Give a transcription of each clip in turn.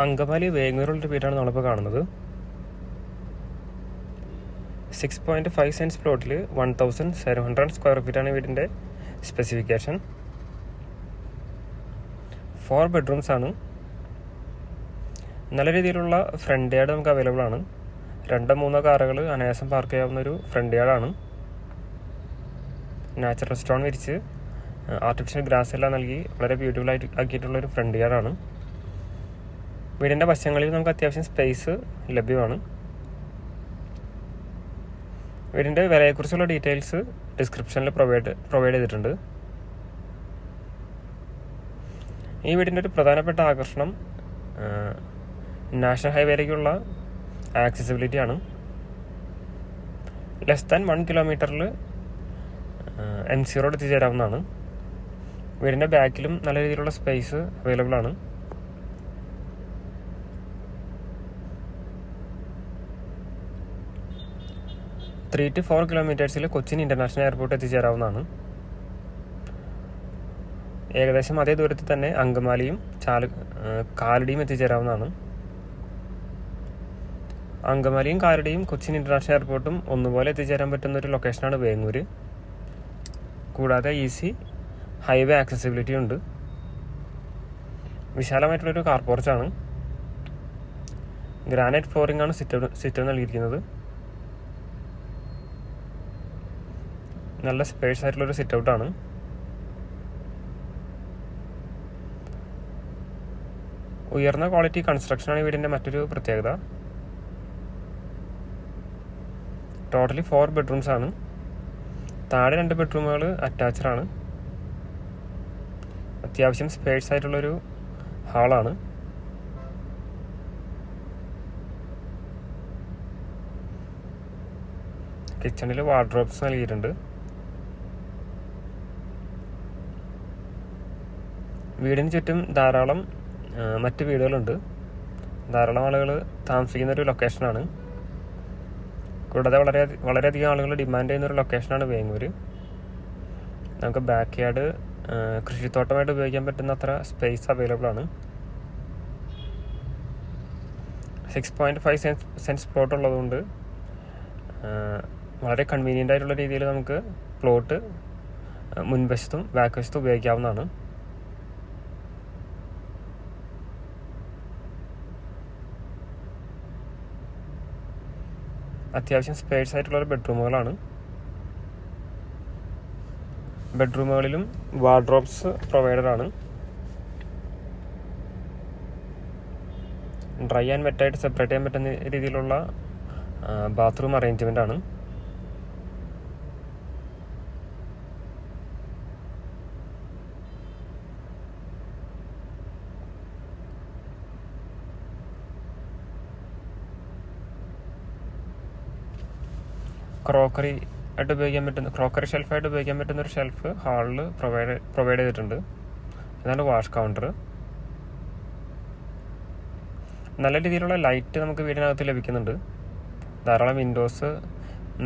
അങ്കമാലി വേങ്ങൂരുള്ളൊരു വീടാണ് നമ്മളിപ്പോൾ കാണുന്നത്. 6.5 സെൻറ്റ്സ് പ്ലോട്ടിൽ 1700 സ്ക്വയർ ഫീറ്റാണ് വീടിൻ്റെ സ്പെസിഫിക്കേഷൻ. 4 ബെഡ്റൂംസ് ആണ്. നല്ല രീതിയിലുള്ള ഫ്രണ്ട് യാർഡ് നമുക്ക് അവൈലബിൾ ആണ്. 2-3 കാറുകൾ അനായാസം പാർക്ക് ചെയ്യാവുന്ന ഒരു ഫ്രണ്ട് യാർഡാണ്. നാച്ചുറൽ സ്റ്റോൺ വിരിച്ച് ആർട്ടിഫിഷ്യൽ ഗ്രാസ് എല്ലാം നൽകി വളരെ ബ്യൂട്ടിഫുൾ ആയിട്ട് ആക്കിയിട്ടുള്ളൊരു ഫ്രണ്ട് യാർഡാണ്. വീടിൻ്റെ വശങ്ങളിൽ നമുക്ക് അത്യാവശ്യം സ്പേസ് ലഭ്യമാണ്. വീടിൻ്റെ വിലയെക്കുറിച്ചുള്ള ഡീറ്റെയിൽസ് ഡിസ്ക്രിപ്ഷനിൽ പ്രൊവൈഡ് ചെയ്തിട്ടുണ്ട്. ഈ വീടിൻ്റെ ഒരു പ്രധാനപ്പെട്ട ആകർഷണം നാഷണൽ ഹൈവേയിലേക്കുള്ള ആക്സസിബിലിറ്റി ആണ്. ലെസ് ദാൻ 1 കിലോമീറ്ററിൽ MC റോഡ് എത്തിച്ചേരാവുന്നതാണ്. വീടിൻ്റെ ബാക്കിലും നല്ല രീതിയിലുള്ള സ്പേസ് അവൈലബിൾ ആണ്. ത്രീ to 4 കിലോമീറ്റേഴ്സിൽ കൊച്ചിൻ ഇൻ്റർനാഷണൽ എയർപോർട്ട് എത്തിച്ചേരാവുന്നതാണ്. ഏകദേശം അതേ ദൂരത്തിൽ തന്നെ അങ്കമാലിയും കാലടിയും എത്തിച്ചേരാവുന്നതാണ്. അങ്കമാലിയും കാലടിയും കൊച്ചിൻ ഇൻ്റർനാഷണൽ എയർപോർട്ടും ഒന്നുപോലെ എത്തിച്ചേരാൻ പറ്റുന്ന ഒരു ലൊക്കേഷനാണ് വേങ്ങൂര്. കൂടാതെ ഈസി ഹൈവേ ആക്സസിബിലിറ്റി ഉണ്ട്. വിശാലമായിട്ടുള്ളൊരു കാർ പോർച്ചാണ്. ഗ്രാനൈറ്റ് ഫ്ലോറിംഗ് ആണ് സിറ്റ് നൽകിയിരിക്കുന്നത്. നല്ല സ്പേസ് ആയിട്ടുള്ളൊരു സിറ്റ് ഔട്ടാണ്. ഉയർന്ന ക്വാളിറ്റി കൺസ്ട്രക്ഷനാണ് വീടിൻ്റെ മറ്റൊരു പ്രത്യേകത. ടോട്ടലി 4 ബെഡ്റൂംസ് ആണ്. താഴെ 2 ബെഡ്റൂമുകൾ അറ്റാച്ച്ഡ് ആണ്. അത്യാവശ്യം സ്പേസ് ആയിട്ടുള്ളൊരു ഹാളാണ്. കിച്ചണിൽ വാർഡ്രോബ്സ് നൽകിയിട്ടുണ്ട്. വീടിന് ചുറ്റും ധാരാളം മറ്റ് വീടുകളുണ്ട്. ധാരാളം ആളുകൾ താമസിക്കുന്ന ഒരു ലൊക്കേഷനാണ്. കൂടാതെ വളരെയധികം ആളുകൾ ഡിമാൻഡ് ചെയ്യുന്ന ഒരു ലൊക്കേഷനാണ് വേങ്ങൂര്. നമുക്ക് ബാക്ക് യാർഡ് കൃഷിത്തോട്ടമായിട്ട് ഉപയോഗിക്കാൻ പറ്റുന്ന അത്ര സ്പേസ് അവൈലബിൾ ആണ്. 6.5 സെൻറ്റ്സ് പ്ലോട്ട് ഉള്ളതുകൊണ്ട് വളരെ കൺവീനിയൻ്റ് ആയിട്ടുള്ള രീതിയിൽ നമുക്ക് പ്ലോട്ട് മുൻവശത്തും ബാക്ക് വശത്തും ഉപയോഗിക്കാവുന്നതാണ്. അത്യാവശ്യം സ്പേസ് ആയിട്ടുള്ള ബെഡ്റൂമുകളാണ്. ബെഡ്റൂമുകളിലും വാർഡ്രോബ്സ് പ്രൊവൈഡഡ് ആണ്. ഡ്രൈ ആൻഡ് വെറ്റായിട്ട് സെപ്പറേറ്റ് ചെയ്യാൻ പറ്റുന്ന രീതിയിലുള്ള ബാത്റൂം അറേഞ്ച്മെൻ്റ് ആണ്. ക്രോക്കറി ഷെൽഫായിട്ട് ഉപയോഗിക്കാൻ പറ്റുന്ന ഒരു ഷെൽഫ് ഹാളിൽ പ്രൊവൈഡ് ചെയ്തിട്ടുണ്ട്. ഇതാണ് വാഷ് കൗണ്ടർ. നല്ല രീതിയിലുള്ള ലൈറ്റ് നമുക്ക് വീടിനകത്ത് ലഭിക്കുന്നുണ്ട്. ധാരാളം വിൻഡോസ്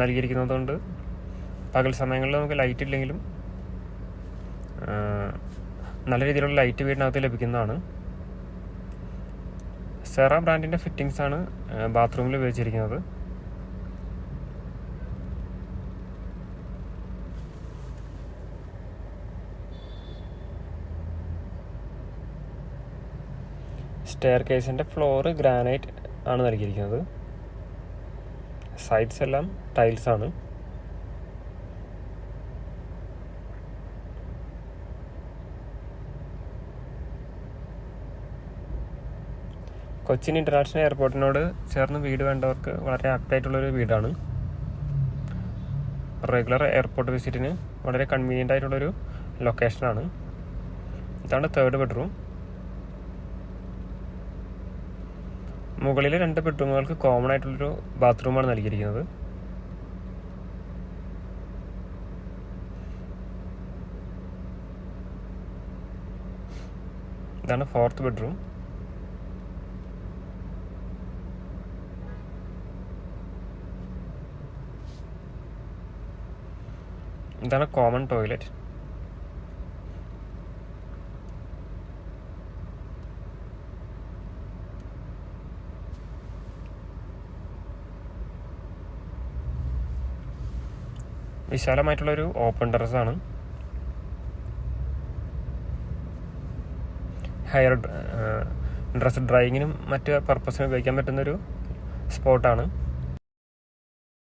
നൽകിയിരിക്കുന്നതുകൊണ്ട് പകൽ സമയങ്ങളിൽ നമുക്ക് ലൈറ്റ് ഇല്ലെങ്കിലും നല്ല രീതിയിലുള്ള ലൈറ്റ് വീടിനകത്ത് ലഭിക്കുന്നതാണ്. സെറ ബ്രാൻഡിൻ്റെ ഫിറ്റിംഗ്സ് ആണ് ബാത്റൂമിൽ ഉപയോഗിച്ചിരിക്കുന്നത്. സ്റ്റെയർ കേസിൻ്റെ ഫ്ലോറ് ഗ്രാനൈറ്റ് ആണ് നൽകിയിരിക്കുന്നത്. സൈഡ്സ് എല്ലാം ടൈൽസ് ആണ്. കൊച്ചിൻ ഇൻ്റർനാഷണൽ എയർപോർട്ടിനോട് ചേർന്ന് വീട് വേണ്ടവർക്ക് വളരെ ആപ്റ്റായിട്ടുള്ളൊരു വീടാണ്. റെഗുലർ എയർപോർട്ട് വിസിറ്റിന് വളരെ കൺവീനിയൻ്റ് ആയിട്ടുള്ളൊരു ലൊക്കേഷനാണ്. ഇതാണ് 3rd ബെഡ്റൂം. മുകളിലെ 2 ബെഡ്റൂമുകൾക്ക് കോമൺ ആയിട്ടുള്ളൊരു ബാത്റൂമാണ് നൽകിയിരിക്കുന്നത്. ഇതാണ് 4th ബെഡ്റൂം. ഇതാണ് കോമൺ ടോയ്ലറ്റ്. വിശാലമായിട്ടുള്ളൊരു ഓപ്പൺ ടെറസാണ്. ഡ്രസ് ഡ്രൈയിങ്ങിനും മറ്റ് പർപ്പസിനും ഉപയോഗിക്കാൻ പറ്റുന്നൊരു സ്പോട്ടാണ്.